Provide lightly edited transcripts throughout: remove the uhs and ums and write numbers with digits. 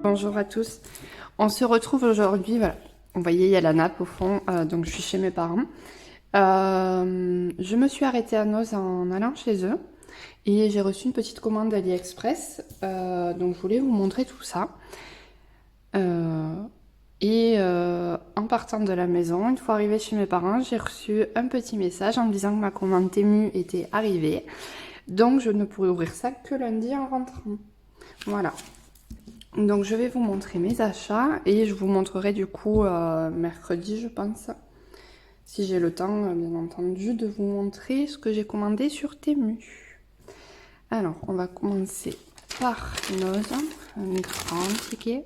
bonjour à tous. On se retrouve aujourd'hui, voilà. Vous voyez, il y a la nappe au fond, donc je suis chez mes parents. Je me suis arrêtée à Noz en allant chez eux et j'ai reçu une petite commande d'AliExpress, donc je voulais vous montrer tout ça. En partant de la maison, une fois arrivée chez mes parents, j'ai reçu un petit message en me disant que ma commande Temu était arrivée. Donc je ne pourrai ouvrir ça que lundi en rentrant. Voilà. Donc je vais vous montrer mes achats et je vous montrerai du coup mercredi je pense, si j'ai le temps bien entendu, de vous montrer ce que j'ai commandé sur Temu. Alors on va commencer par Noz, un grand ticket.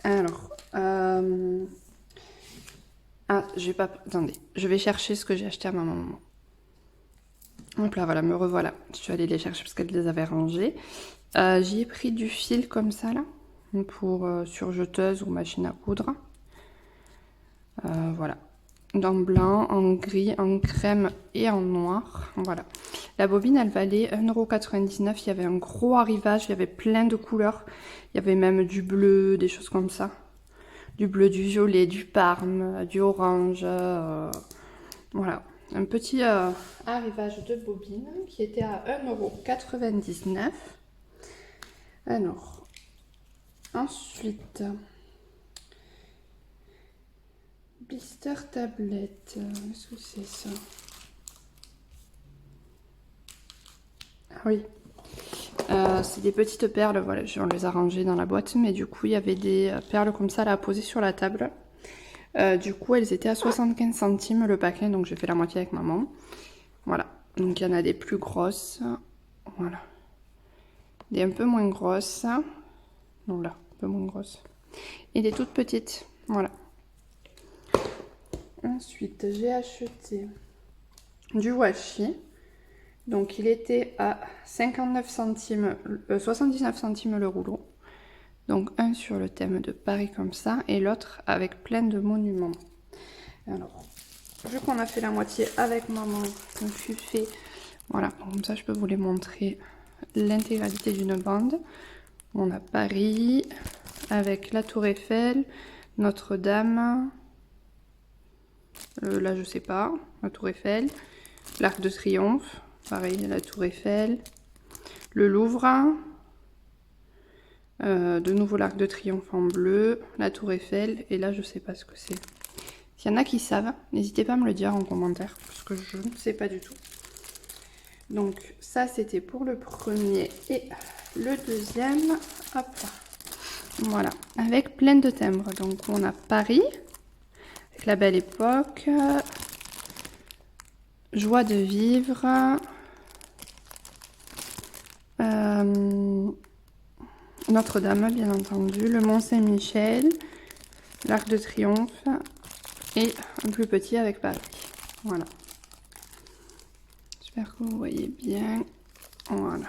Alors, je vais pas... Attendez, je vais chercher ce que j'ai acheté à ma maman. Hop là, voilà, me revoilà. Je suis allée les chercher parce qu'elle les avait rangés. J'y ai pris du fil comme ça, là, pour surjeteuse ou machine à coudre. Voilà. En blanc, en gris, en crème et en noir. Voilà. La bobine, elle valait 1,99 €. Il y avait un gros arrivage, il y avait plein de couleurs. Il y avait même du bleu, des choses comme ça. Du bleu, du violet, du parme, du orange. Voilà. Un petit arrivage de bobine qui était à 1,99 €. Alors, ensuite, blister tablette, qu'est-ce que c'est ça? Ah oui, c'est des petites perles, voilà, on les a rangées dans la boîte, mais du coup il y avait des perles comme ça là à poser sur la table. Du coup elles étaient à 75 centimes le paquet, donc j'ai fait la moitié avec maman. Voilà, donc il y en a des plus grosses, voilà, des un peu moins grosses, non là, un peu moins grosses, et des toutes petites, voilà. Ensuite j'ai acheté du washi. Donc il était à 59 centimes, 79 centimes le rouleau. Donc un sur le thème de Paris comme ça et l'autre avec plein de monuments. Alors, vu qu'on a fait la moitié avec maman, je me suis fait, voilà, comme ça je peux vous les montrer l'intégralité d'une bande. On a Paris avec la Tour Eiffel, Notre-Dame, là je sais pas, la Tour Eiffel, l'Arc de Triomphe. Pareil, la Tour Eiffel, le Louvre, de nouveau l'Arc de Triomphe en bleu, la Tour Eiffel, et là je sais pas ce que c'est. S'il y en a qui savent, n'hésitez pas à me le dire en commentaire, parce que je ne sais pas du tout. Donc ça c'était pour le premier, et le deuxième, hop, voilà, avec plein de timbres. Donc on a Paris, avec la Belle Époque, Joie de vivre, Notre-Dame, bien entendu, le Mont-Saint-Michel, l'Arc de Triomphe et un plus petit avec Paris. Voilà. J'espère que vous voyez bien. Voilà.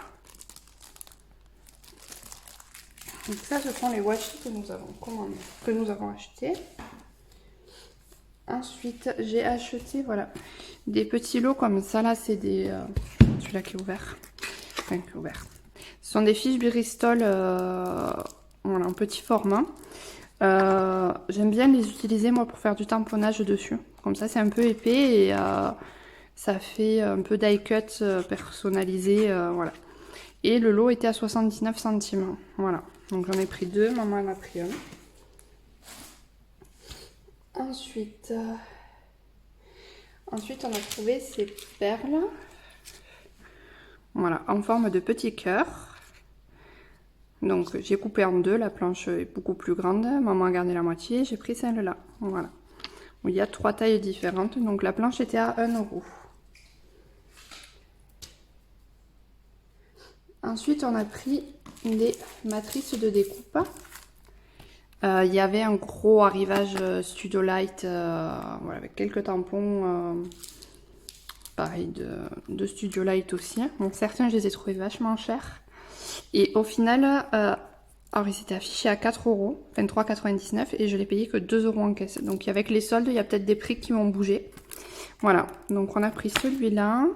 Donc ça, ce sont les washi que nous avons commandés, que nous avons achetés. Ensuite, j'ai acheté, voilà, des petits lots comme ça. Là, c'est des... celui-là qui est ouvert. Enfin, qui est ouvert. Ce sont des fiches Bristol voilà, en petit format. J'aime bien les utiliser moi pour faire du tamponnage dessus. Comme ça c'est un peu épais et ça fait un peu die cut personnalisé. Voilà. Et le lot était à 79 centimes. Voilà. Donc j'en ai pris deux, maman en a pris un. Ensuite, on a trouvé ces perles. Voilà, en forme de petit cœur. Donc j'ai coupé en deux, la planche est beaucoup plus grande, maman a gardé la moitié, j'ai pris celle-là, voilà. Où il y a 3 tailles différentes, donc la planche était à 1 €. Ensuite on a pris des matrices de découpe. Il y avait un gros arrivage Studio Light, voilà, avec quelques tampons, pareil de Studio Light aussi. Bon, certains je les ai trouvés vachement chers. Et au final, alors il s'était affiché à 4 €, 23,99 € et je l'ai payé que 2 € en caisse. Donc avec les soldes, il y a peut-être des prix qui vont bouger. Voilà, donc on a pris celui-là.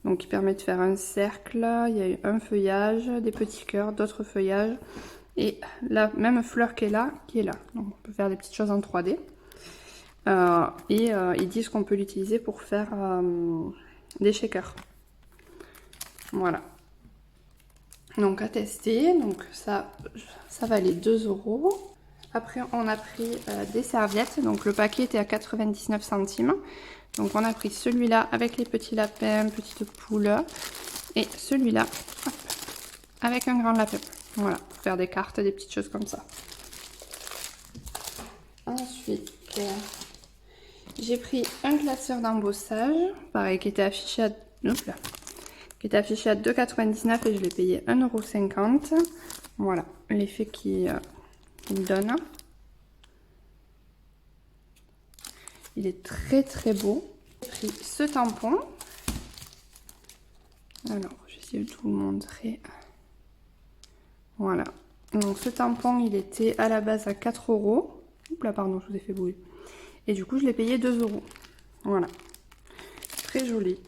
Donc qui permet de faire un cercle, il y a un feuillage, des petits cœurs, d'autres feuillages. Et la même fleur qui est là. Donc on peut faire des petites choses en 3D. Ils disent qu'on peut l'utiliser pour faire des shakers. Voilà. Donc à tester. Donc ça valait 2 €. Après on a pris des serviettes. Donc le paquet était à 99 centimes. Donc on a pris celui-là avec les petits lapins, petites poules. Et celui-là avec un grand lapin. Voilà, pour faire des cartes, des petites choses comme ça. Ensuite, j'ai pris un classeur d'embossage, pareil, qui était affiché à 2,99 € et je l'ai payé 1,50 €. Voilà, l'effet qu'il donne. Il est très très beau. J'ai pris ce tampon. Alors, je vais essayer de vous le montrer. Voilà. Donc ce tampon, il était à la base à 4 €. Oups là, pardon, je vous ai fait bouger. Et du coup, je l'ai payé 2 €. Voilà. Très joli.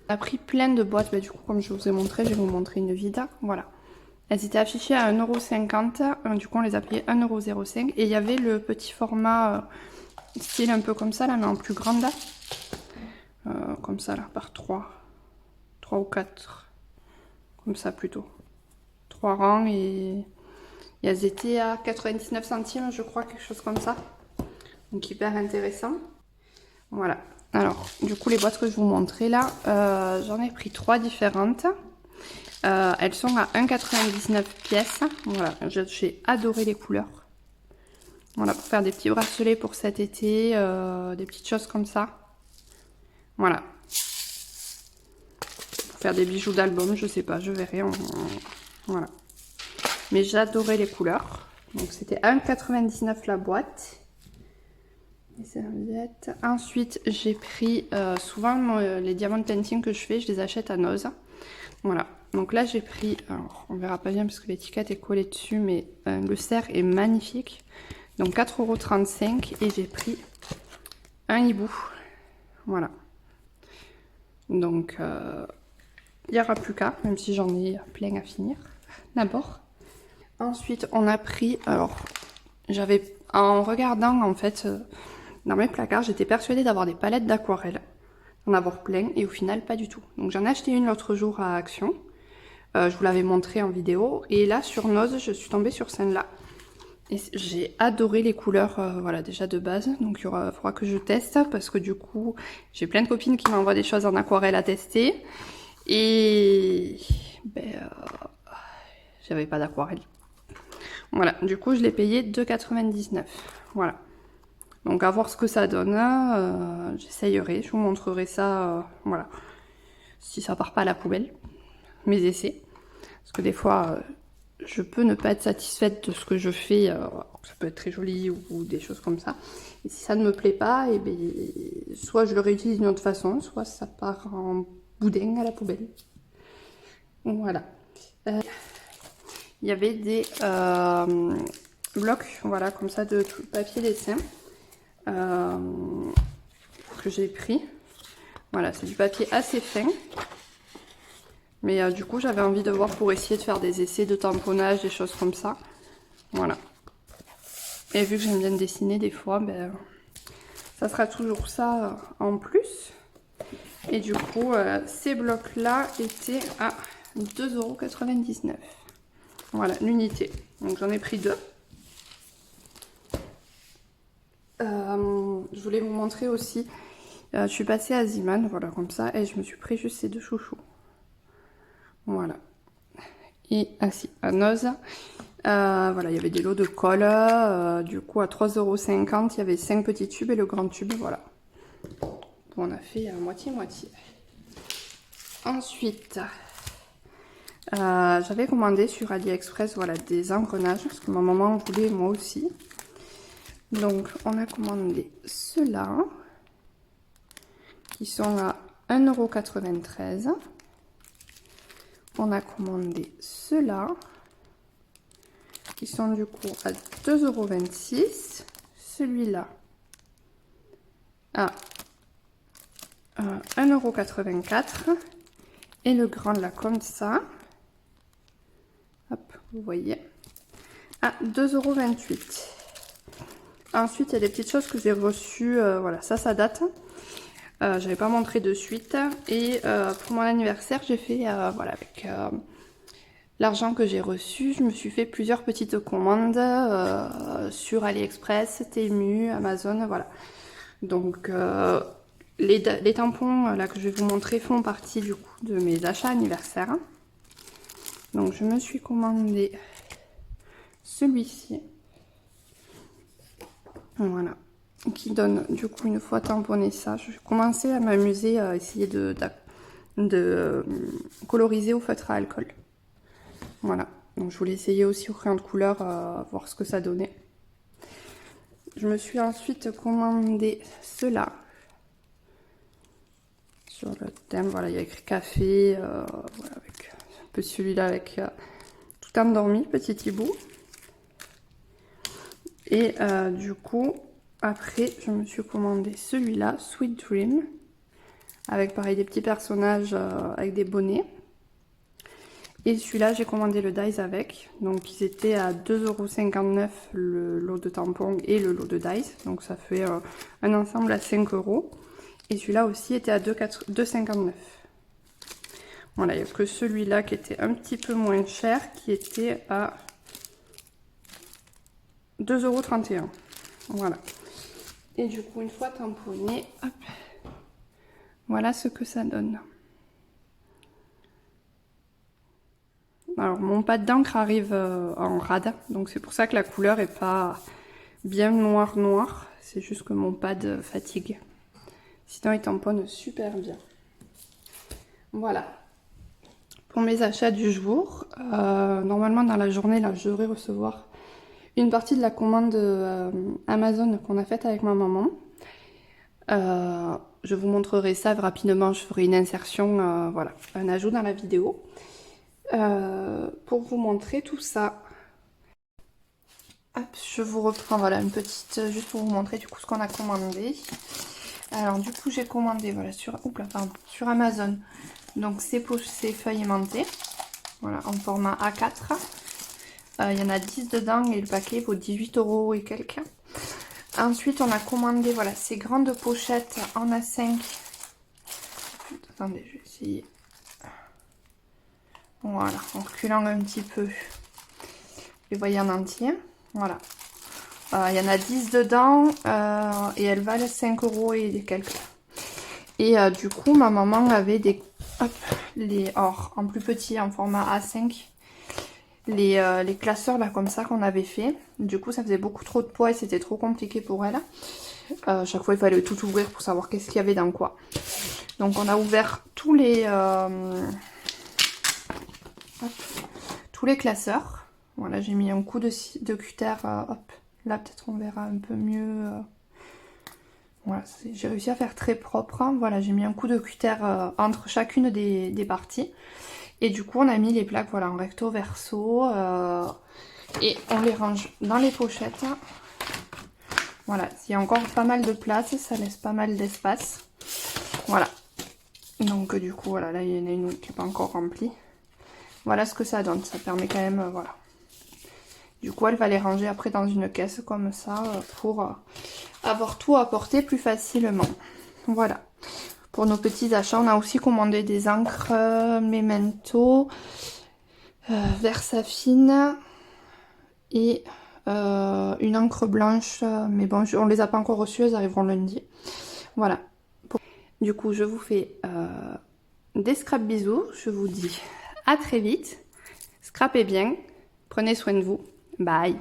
On a pris plein de boîtes. Bah, du coup, comme je vous ai montré, je vais vous montrer une vide. Voilà. Elles étaient affichées à 1,50 €. Du coup, on les a payées 1,05 €. Et il y avait le petit format style un peu comme ça, là, mais en plus grande. Comme ça, là, par 3 ou 4. Comme ça, plutôt. 3 rangs et elles étaient à 99 centimes, je crois, quelque chose comme ça. Donc, hyper intéressant. Voilà. Alors, du coup, les boîtes que je vous montrais là, j'en ai pris 3 différentes. Elles sont à 1,99 € pièce. Voilà, j'ai adoré les couleurs. Voilà, pour faire des petits bracelets pour cet été, des petites choses comme ça. Voilà. Pour faire des bijoux d'album, je sais pas, je verrai. Voilà. Mais j'adorais les couleurs. Donc c'était 1,99 € la boîte. Les serviettes. Ensuite, j'ai pris souvent les diamond painting que je fais, je les achète à Noz. Voilà. Donc là, j'ai pris, alors on verra pas bien parce que l'étiquette est collée dessus, mais le cerf est magnifique. Donc 4,35 € et j'ai pris un hibou. Voilà. Donc il n'y aura plus qu'à, même si j'en ai plein à finir. D'abord. Ensuite, on a pris, alors j'avais, en regardant en fait dans mes placards, j'étais persuadée d'avoir des palettes d'aquarelle, d'en avoir plein, et au final pas du tout. Donc j'en ai acheté une l'autre jour à Action, je vous l'avais montré en vidéo, et là sur Noz, je suis tombée sur celle-là. Et j'ai adoré les couleurs, voilà, déjà de base, donc il faudra que je teste, parce que du coup, j'ai plein de copines qui m'envoient des choses en aquarelle à tester, et ben, j'avais pas d'aquarelle. Voilà, du coup, je l'ai payé 2,99 €. Voilà. Donc, à voir ce que ça donne. J'essayerai, je vous montrerai ça, voilà. Si ça part pas à la poubelle, mes essais. Parce que des fois, je peux ne pas être satisfaite de ce que je fais. Ça peut être très joli ou des choses comme ça. Et si ça ne me plaît pas, et bien, soit je le réutilise d'une autre façon, soit ça part en boudin à la poubelle. Voilà. Il y avait des blocs, voilà, comme ça, de papier dessin que j'ai pris. Voilà, c'est du papier assez fin. Mais du coup, j'avais envie de voir pour essayer de faire des essais de tamponnage, des choses comme ça. Voilà. Et vu que j'aime bien dessiner des fois, ben, ça sera toujours ça en plus. Et du coup, ces blocs-là étaient à 2,99 €. Voilà, l'unité. Donc j'en ai pris 2. Je voulais vous montrer aussi, je suis passée à Ziman, voilà, comme ça, et je me suis pris juste ces 2 chouchous. Voilà. Et ainsi, à Noz, voilà, il y avait des lots de colle, du coup à 3,50 €, il y avait 5 petits tubes et le grand tube, voilà. On a fait moitié-moitié. Ensuite, j'avais commandé sur AliExpress, voilà, des engrenages, parce que ma maman voulait, moi aussi. Donc, on a commandé ceux-là, qui sont à 1,93 €. On a commandé ceux-là, qui sont du coup à 2,26 €. Celui-là à 1,84 €. Et le grand là comme ça, hop, vous voyez, à 2,28 €. Ensuite, il y a des petites choses que j'ai reçues, voilà, ça date. J'avais pas montré de suite. Et pour mon anniversaire, j'ai fait, voilà, avec l'argent que j'ai reçu, je me suis fait plusieurs petites commandes sur AliExpress, Temu, Amazon, voilà. Donc, les tampons là que je vais vous montrer font partie du coup de mes achats anniversaires. Donc, je me suis commandé celui-ci. Voilà. Qui donne du coup une fois tamponné ça, je vais commencer à m'amuser à essayer de coloriser au feutre à alcool. Voilà, donc je voulais essayer aussi au crayon de couleur, voir ce que ça donnait. Je me suis ensuite commandé cela sur le thème, voilà, il y a écrit café, voilà, avec un peu celui-là avec tout endormi, petit hibou. Et du coup, après, je me suis commandé celui-là, Sweet Dream, avec pareil des petits personnages avec des bonnets. Et celui-là, j'ai commandé le dies avec. Donc, ils étaient à 2,59 € le lot de tampons et le lot de dies. Donc, ça fait un ensemble à 5 €. Et celui-là aussi était à 2,59 €. Voilà, il n'y a que celui-là qui était un petit peu moins cher, qui était à 2,31 €. Voilà. Et du coup, une fois tamponné, hop, voilà ce que ça donne. Alors, mon pad d'encre arrive en rade, donc c'est pour ça que la couleur est pas bien noir. C'est juste que mon pad fatigue. Sinon, il tamponne super bien. Voilà. Pour mes achats du jour, normalement dans la journée, là, je devrais recevoir une partie de la commande Amazon qu'on a faite avec ma maman. Je vous montrerai ça rapidement, je ferai une insertion, voilà, un ajout dans la vidéo. Pour vous montrer tout ça. Hop, je vous reprends, voilà, une petite, juste pour vous montrer du coup ce qu'on a commandé. Alors du coup j'ai commandé, voilà, sur Amazon, donc ces feuilles aimantées, voilà, en format A4. Il y en a 10 dedans et le paquet vaut 18 € et quelques. Ensuite on a commandé, voilà, ces grandes pochettes en A5. Attendez, je vais essayer. Voilà, en reculant un petit peu, vous les voyez en entier. Voilà. Il y en a 10 dedans et elles valent 5 € et quelques. Et du coup, ma maman avait les or en plus petit, en format A5. Les classeurs là comme ça qu'on avait fait. Du coup, ça faisait beaucoup trop de poids et c'était trop compliqué pour elle. Chaque fois, il fallait tout ouvrir pour savoir qu'est-ce qu'il y avait dans quoi. Donc, on a ouvert tous les classeurs. Voilà, j'ai mis un coup de cutter, hop, là peut-être on verra un peu mieux. Voilà, j'ai réussi à faire très propre. Hein. Voilà, j'ai mis un coup de cutter entre chacune des parties. Et du coup, on a mis les plaques, voilà, en recto verso. Et on les range dans les pochettes. Voilà, il y a encore pas mal de place, ça laisse pas mal d'espace. Voilà. Donc du coup, voilà, là il y en a une qui n'est pas encore remplie. Voilà ce que ça donne, ça permet quand même, voilà. Du coup, elle va les ranger après dans une caisse comme ça pour avoir tout à porter plus facilement. Voilà. Pour nos petits achats, on a aussi commandé des encres Memento, Versafine et une encre blanche. Mais bon, on les a pas encore reçues, elles arriveront lundi. Voilà. Du coup, je vous fais des scrap bisous. Je vous dis à très vite. Scrapez bien. Prenez soin de vous. Bye.